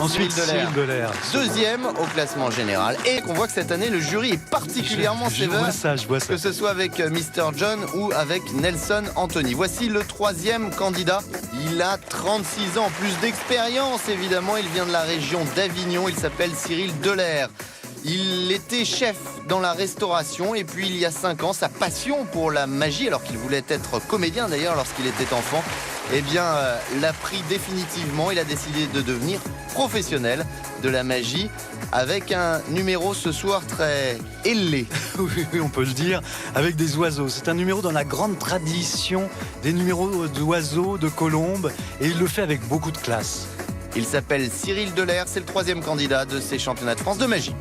Ensuite, Cyril Delair. Deuxième au classement général. Et qu'on voit que cette année, le jury est particulièrement sévère. Je vois ça. Que ce soit avec Mr. John ou avec Nelson Anthony. Voici le troisième candidat. Il a 36 ans, plus d'expérience évidemment. Il vient de la région d'Avignon. Il s'appelle Cyril Delair. Il était chef dans la restauration et puis il y a 5 ans, sa passion pour la magie, alors qu'il voulait être comédien d'ailleurs lorsqu'il était enfant, l'a pris définitivement. Il a décidé de devenir professionnel de la magie avec un numéro ce soir très ailé. Oui, on peut le dire, avec des oiseaux. C'est un numéro dans la grande tradition des numéros d'oiseaux, de colombes, et il le fait avec beaucoup de classe. Il s'appelle Cyril Delair, c'est le troisième candidat de ces championnats de France de magie.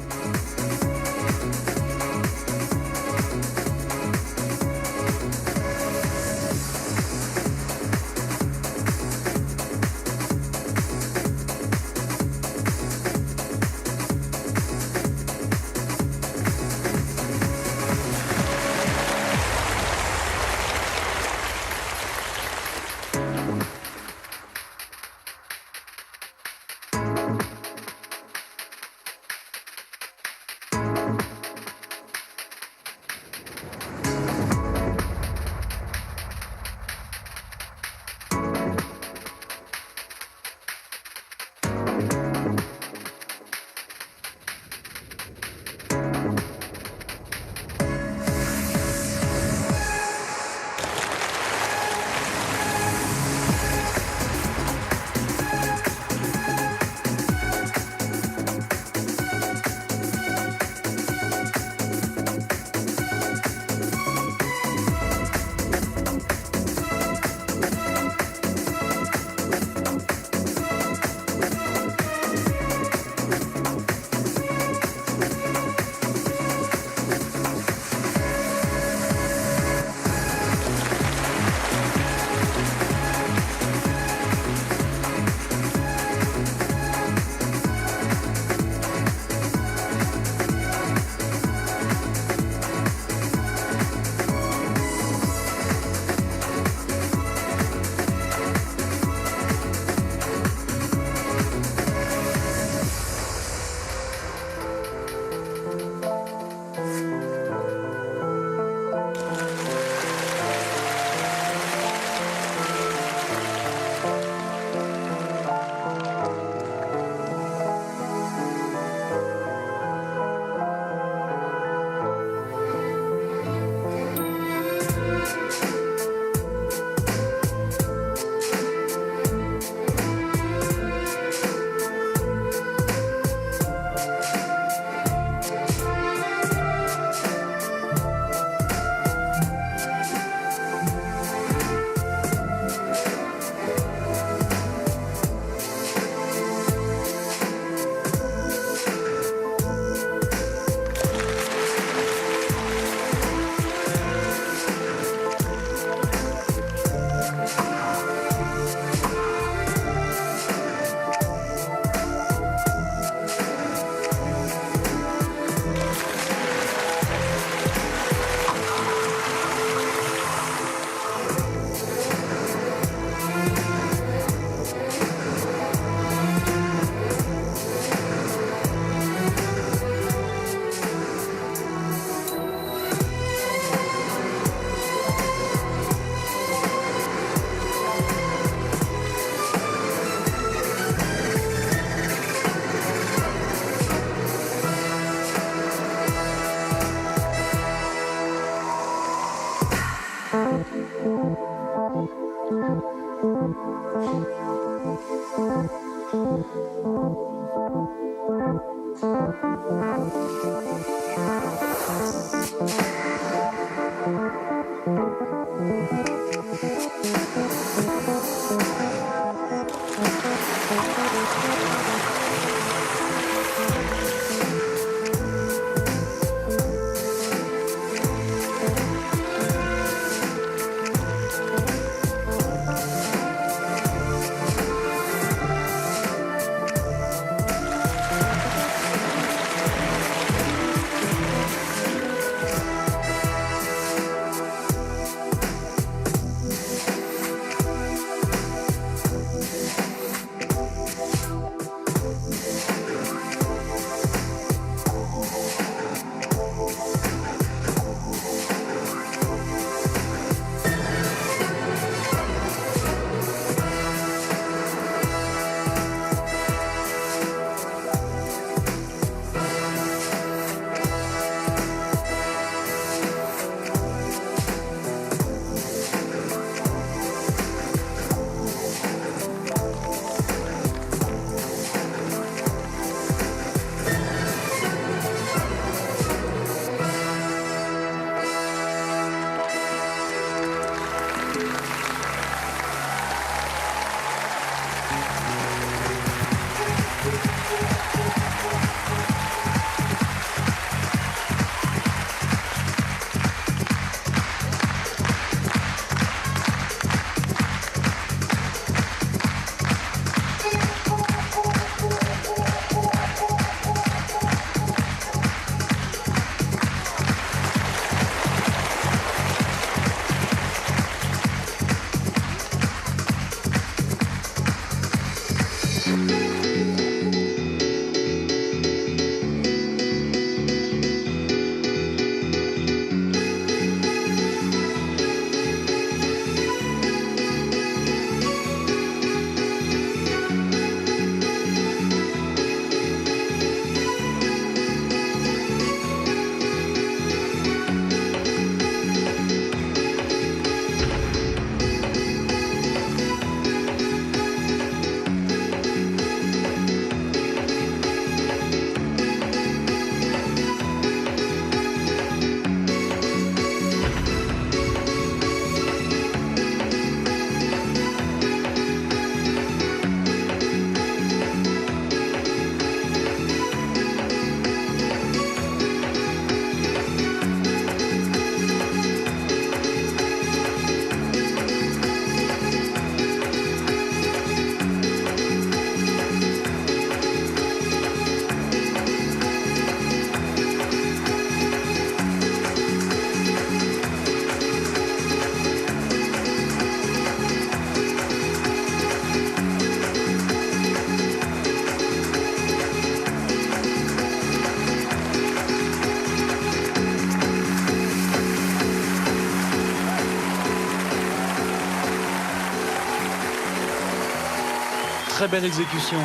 très belle exécution.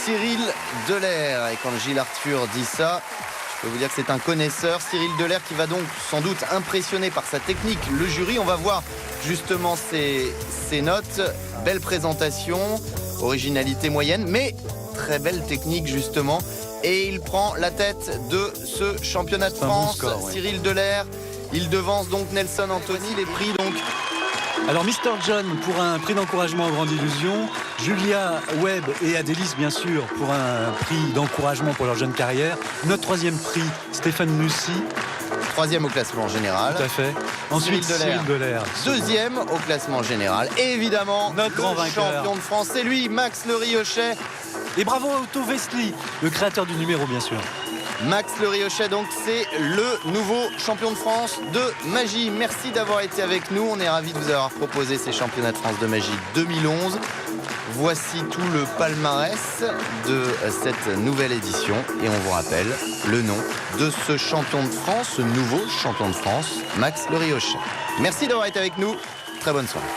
Cyril Delair. Et quand Gilles Arthur dit ça, je peux vous dire que c'est un connaisseur. Cyril Delair qui va donc sans doute impressionner par sa technique le jury. On va voir justement ses notes. Belle présentation, originalité moyenne, mais très belle technique justement. Et il prend la tête de ce championnat de France. Bon score, ouais. Cyril Delair, il devance donc Nelson Anthony. Les prix donc. Alors Mr John pour un prix d'encouragement aux grandes illusions, Julia Webb et Adélis bien sûr pour un prix d'encouragement pour leur jeune carrière. Notre troisième prix, Stéphane Nussy. Troisième au classement général. Tout à fait. Ensuite Cyril Delair. Deuxième au classement général. Et évidemment, notre grand vainqueur, champion de France, c'est lui, Max Le Riochet. Et bravo à Otto Westly, le créateur du numéro bien sûr. Max Le Riochet, donc c'est le nouveau champion de France de magie. Merci d'avoir été avec nous. On est ravis de vous avoir proposé ces championnats de France de magie 2011. Voici tout le palmarès de cette nouvelle édition. Et on vous rappelle le nom de ce champion de France, ce nouveau champion de France, Max Le Riochet. Merci d'avoir été avec nous. Très bonne soirée.